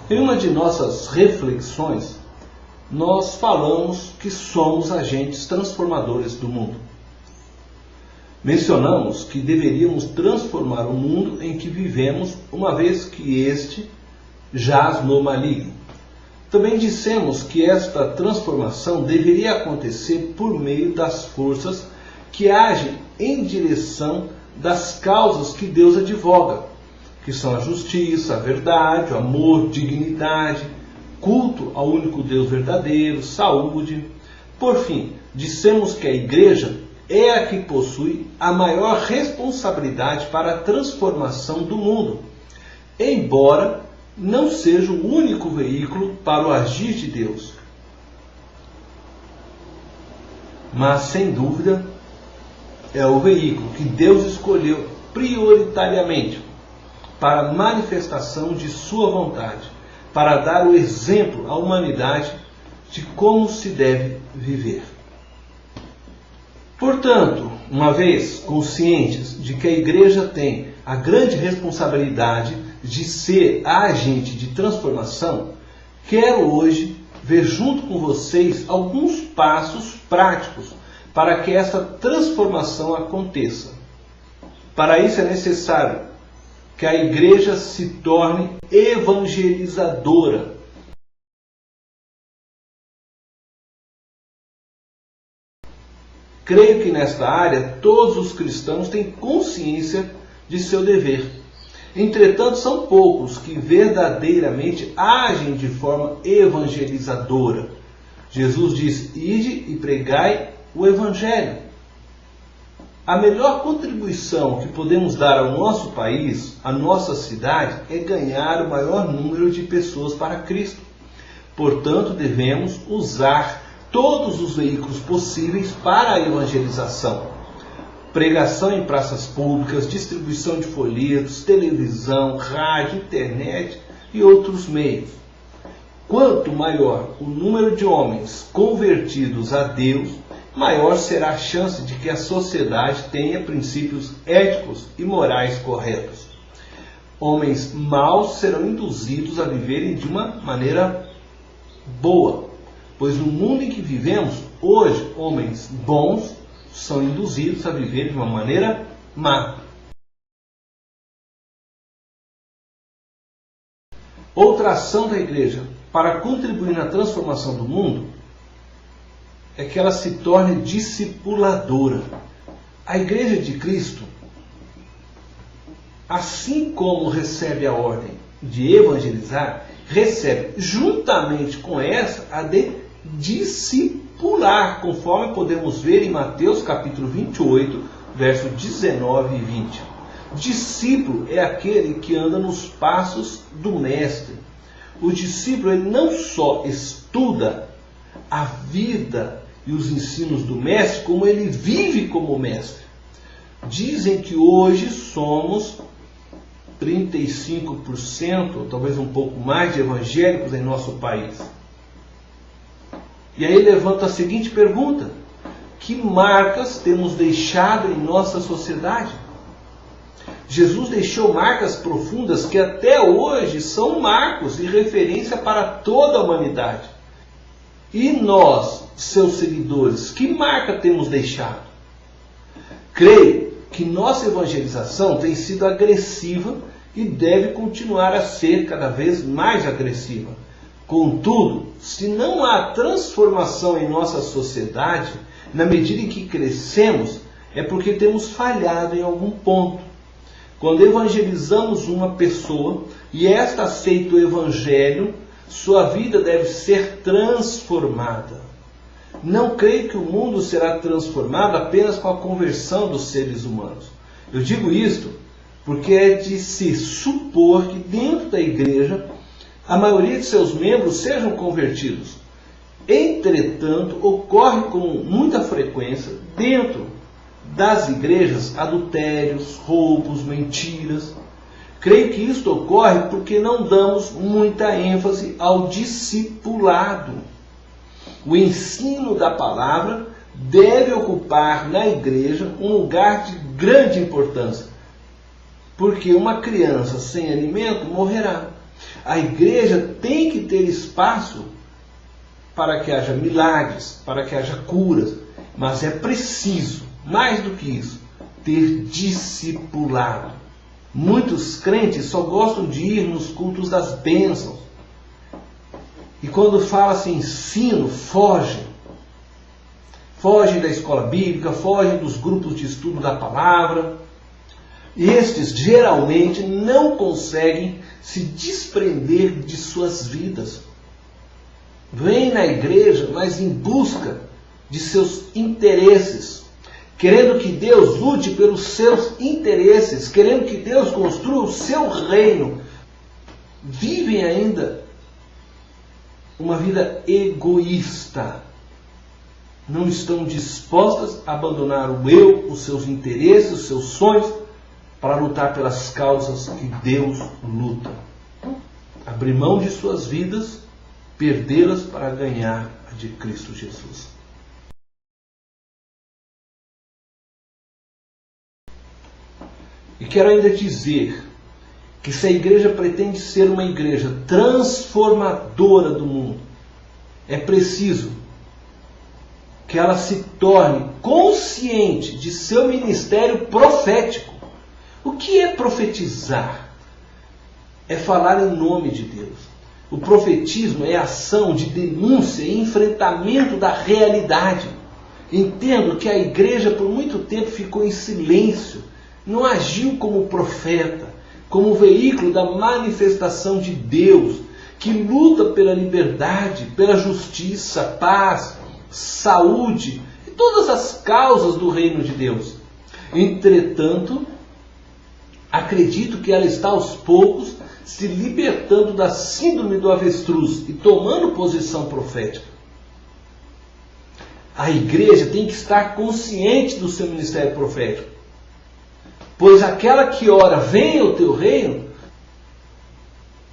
Em uma de nossas reflexões, nós falamos que somos agentes transformadores do mundo. Mencionamos que deveríamos transformar o mundo em que vivemos, uma vez que este jaz no maligno. Também dissemos que esta transformação deveria acontecer por meio das forças que agem em direção das causas que Deus advoga, que são a justiça, a verdade, o amor, dignidade, culto ao único Deus verdadeiro, saúde. Por fim, dissemos que a igreja é a que possui a maior responsabilidade para a transformação do mundo, embora não seja o único veículo para o agir de Deus. Mas, sem dúvida, é o veículo que Deus escolheu prioritariamente para a manifestação de sua vontade, para dar o exemplo à humanidade de como se deve viver. Portanto, uma vez conscientes de que a igreja tem a grande responsabilidade de ser a agente de transformação, quero hoje ver junto com vocês alguns passos práticos para que essa transformação aconteça. Para isso é necessário que a igreja se torne evangelizadora. Creio que nesta área todos os cristãos têm consciência de seu dever. Entretanto, são poucos que verdadeiramente agem de forma evangelizadora. Jesus diz: ide e pregai o Evangelho. A melhor contribuição que podemos dar ao nosso país, à nossa cidade, é ganhar o maior número de pessoas para Cristo. Portanto, devemos usar todos os veículos possíveis para a evangelização. Pregação em praças públicas, distribuição de folhetos, televisão, rádio, internet e outros meios. Quanto maior o número de homens convertidos a Deus, maior será a chance de que a sociedade tenha princípios éticos e morais corretos. Homens maus serão induzidos a viverem de uma maneira boa, pois no mundo em que vivemos hoje, homens bons são induzidos a viver de uma maneira má. Outra ação da igreja para contribuir na transformação do mundo é que ela se torne discipuladora. A igreja de Cristo, assim como recebe a ordem de evangelizar, recebe juntamente com essa a de discipular, conforme podemos ver em Mateus capítulo 28, versos 19 e 20. Discípulo é aquele que anda nos passos do mestre. O discípulo ele não só estuda a vida e os ensinos do mestre, como ele vive como mestre. Dizem que hoje somos 35%, ou talvez um pouco mais, de evangélicos em nosso país. E aí levanta a seguinte pergunta: que marcas temos deixado em nossa sociedade? Jesus deixou marcas profundas que até hoje são marcos e referência para toda a humanidade. E nós, seus seguidores, que marca temos deixado? Creio que nossa evangelização tem sido agressiva e deve continuar a ser cada vez mais agressiva. Contudo, se não há transformação em nossa sociedade, na medida em que crescemos, é porque temos falhado em algum ponto. Quando evangelizamos uma pessoa e esta aceita o evangelho, sua vida deve ser transformada. Não creio que o mundo será transformado apenas com a conversão dos seres humanos. Eu digo isto porque é de se supor que dentro da igreja a maioria de seus membros sejam convertidos. Entretanto, ocorre com muita frequência dentro das igrejas adultérios, roubos, mentiras. Creio que isto ocorre porque não damos muita ênfase ao discipulado. O ensino da palavra deve ocupar na igreja um lugar de grande importância, porque uma criança sem alimento morrerá. A igreja tem que ter espaço para que haja milagres, para que haja curas, mas é preciso, mais do que isso, ter discipulado. Muitos crentes só gostam de ir nos cultos das bênçãos. E quando fala-se ensino, fogem. Fogem da escola bíblica, fogem dos grupos de estudo da palavra. E estes geralmente não conseguem se desprender de suas vidas. Vêm na igreja, mas em busca de seus interesses, querendo que Deus lute pelos seus interesses, querendo que Deus construa o seu reino. Vivem ainda uma vida egoísta. Não estão dispostas a abandonar o eu, os seus interesses, os seus sonhos, para lutar pelas causas que Deus luta. Abrir mão de suas vidas, perdê-las para ganhar a de Cristo Jesus. E quero ainda dizer que se a igreja pretende ser uma igreja transformadora do mundo, é preciso que ela se torne consciente de seu ministério profético. O que é profetizar? É falar em nome de Deus. O profetismo é ação de denúncia e enfrentamento da realidade. Entendo que a igreja por muito tempo ficou em silêncio, não agiu como profeta, como veículo da manifestação de Deus, que luta pela liberdade, pela justiça, paz, saúde e todas as causas do reino de Deus. Entretanto, acredito que ela está aos poucos se libertando da síndrome do avestruz e tomando posição profética. A igreja tem que estar consciente do seu ministério profético, pois aquela que ora, venha o teu reino,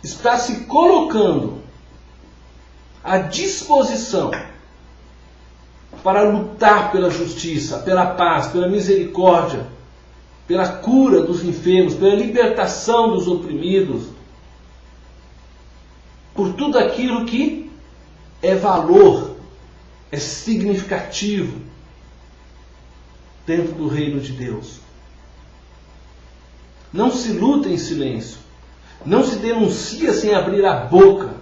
está se colocando à disposição para lutar pela justiça, pela paz, pela misericórdia, pela cura dos enfermos, pela libertação dos oprimidos, por tudo aquilo que é valor, é significativo dentro do reino de Deus. Não se luta em silêncio, não se denuncia sem abrir a boca.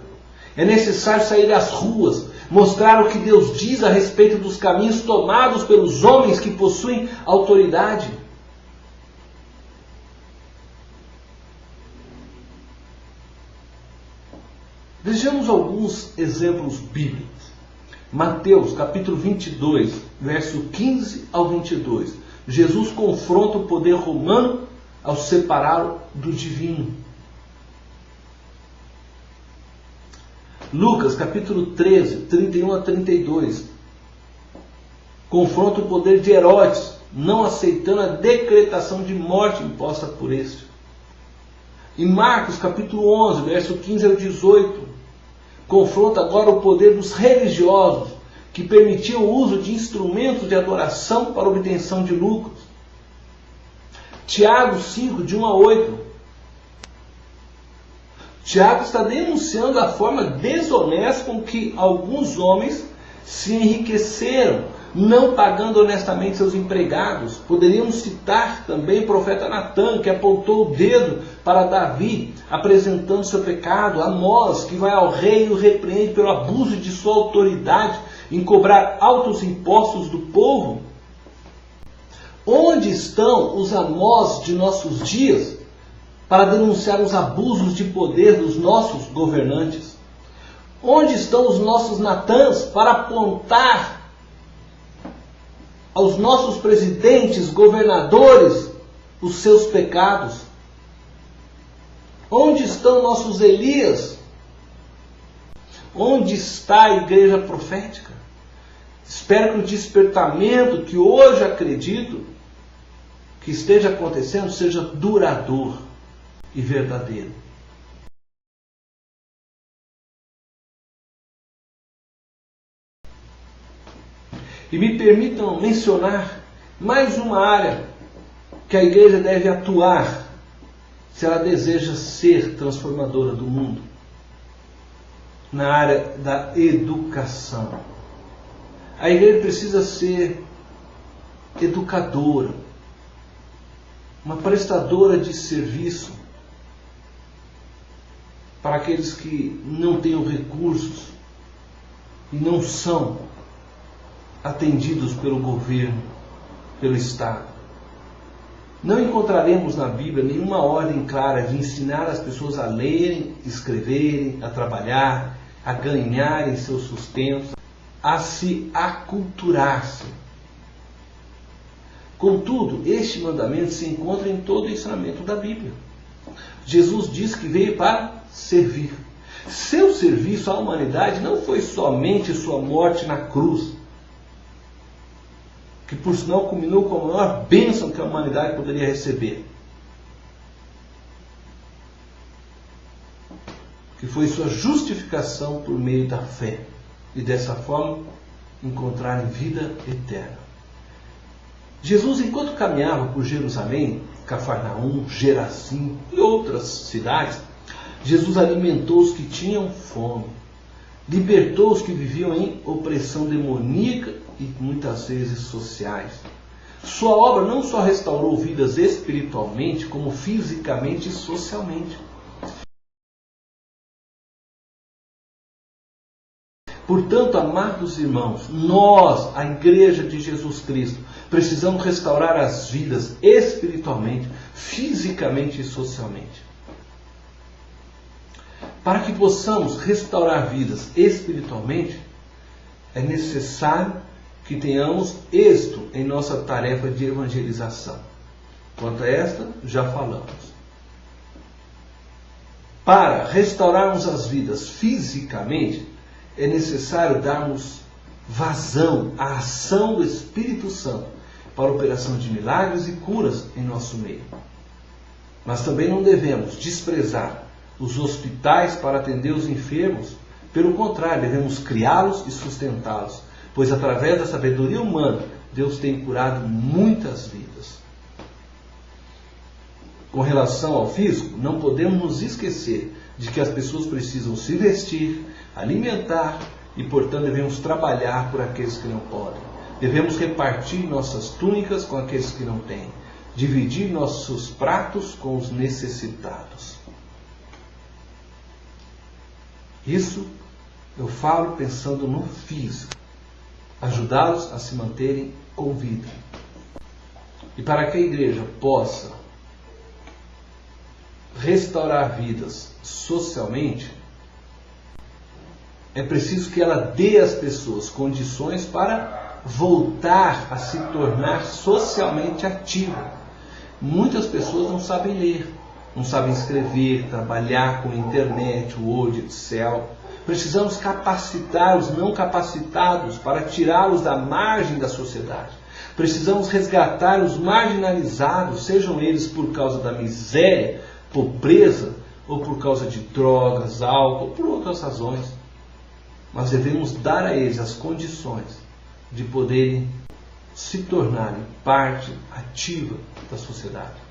É necessário sair às ruas, mostrar o que Deus diz a respeito dos caminhos tomados pelos homens que possuem autoridade. Vejamos alguns exemplos bíblicos. Mateus capítulo 22, verso 15 ao 22. Jesus confronta o poder romano ao separá-lo do divino. Lucas capítulo 13, 31 a 32. Confronta o poder de Herodes, não aceitando a decretação de morte imposta por este. Em Marcos capítulo 11, verso 15 ao 18. Confronta agora o poder dos religiosos, que permitiam o uso de instrumentos de adoração para obtenção de lucros. Tiago 5, de 1 a 8. Tiago está denunciando a forma desonesta com que alguns homens se enriqueceram, não pagando honestamente seus empregados. Poderíamos citar também o profeta Natã, que apontou o dedo para Davi, apresentando seu pecado. Amós, que vai ao rei e o repreende pelo abuso de sua autoridade em cobrar altos impostos do povo. Onde estão os Amós de nossos dias para denunciar os abusos de poder dos nossos governantes? Onde estão os nossos Natãs para apontar aos nossos presidentes, governadores, os seus pecados? Onde estão nossos Elias? Onde está a igreja profética? Espero que o despertamento que hoje acredito que esteja acontecendo seja duradouro e verdadeiro. E me permitam mencionar mais uma área que a igreja deve atuar, se ela deseja ser transformadora do mundo na área da educação. A igreja precisa ser educadora, uma prestadora de serviço para aqueles que não têm os recursos e não são atendidos pelo governo, pelo Estado. Não encontraremos na Bíblia nenhuma ordem clara de ensinar as pessoas a lerem, escreverem, a trabalhar, a ganharem seu sustento, a se aculturar-se. Contudo, este mandamento se encontra em todo o ensinamento da Bíblia. Jesus diz que veio para servir. Seu serviço à humanidade não foi somente sua morte na cruz, que por sinal culminou com a maior bênção que a humanidade poderia receber, que foi sua justificação por meio da fé, e dessa forma encontrarem vida eterna. Jesus, enquanto caminhava por Jerusalém, Cafarnaum, Gerazim e outras cidades, Jesus alimentou os que tinham fome, libertou os que viviam em opressão demoníaca e muitas vezes sociais. Sua obra não só restaurou vidas espiritualmente, como fisicamente e socialmente. Portanto, amados irmãos, nós, a Igreja de Jesus Cristo, precisamos restaurar as vidas espiritualmente, fisicamente e socialmente. Para que possamos restaurar vidas espiritualmente, é necessário que tenhamos êxito em nossa tarefa de evangelização. Quanto a esta, já falamos. Para restaurarmos as vidas fisicamente, é necessário darmos vazão à ação do Espírito Santo para a operação de milagres e curas em nosso meio. Mas também não devemos desprezar os hospitais para atender os enfermos. Pelo contrário, devemos criá-los e sustentá-los, pois através da sabedoria humana, Deus tem curado muitas vidas. Com relação ao físico, não podemos nos esquecer de que as pessoas precisam se vestir, alimentar e, portanto, devemos trabalhar por aqueles que não podem. Devemos repartir nossas túnicas com aqueles que não têm, dividir nossos pratos com os necessitados. Isso eu falo pensando no físico, ajudá-los a se manterem com vida. E para que a igreja possa restaurar vidas socialmente, é preciso que ela dê às pessoas condições para voltar a se tornar socialmente ativa. Muitas pessoas não sabem ler, não sabem escrever, trabalhar com internet, Word, Excel. Precisamos capacitar os não capacitados para tirá-los da margem da sociedade. Precisamos resgatar os marginalizados, sejam eles por causa da miséria, pobreza, ou por causa de drogas, álcool, ou por outras razões. Mas devemos dar a eles as condições de poderem se tornarem parte ativa da sociedade.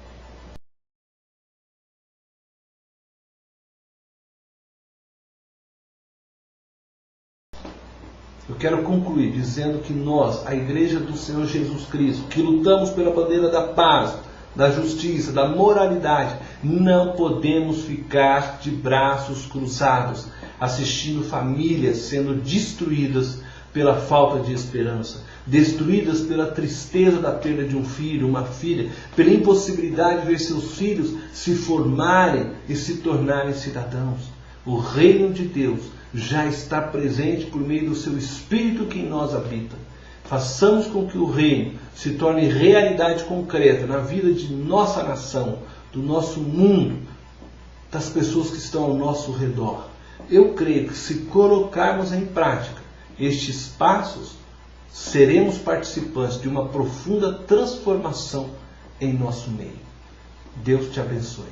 Eu quero concluir dizendo que nós, a Igreja do Senhor Jesus Cristo, que lutamos pela bandeira da paz, da justiça, da moralidade, não podemos ficar de braços cruzados, assistindo famílias sendo destruídas pela falta de esperança, destruídas pela tristeza da perda de um filho, uma filha, pela impossibilidade de ver seus filhos se formarem e se tornarem cidadãos. O reino de Deus já está presente por meio do seu Espírito que em nós habita. Façamos com que o reino se torne realidade concreta na vida de nossa nação, do nosso mundo, das pessoas que estão ao nosso redor. Eu creio que se colocarmos em prática estes passos, seremos participantes de uma profunda transformação em nosso meio. Deus te abençoe.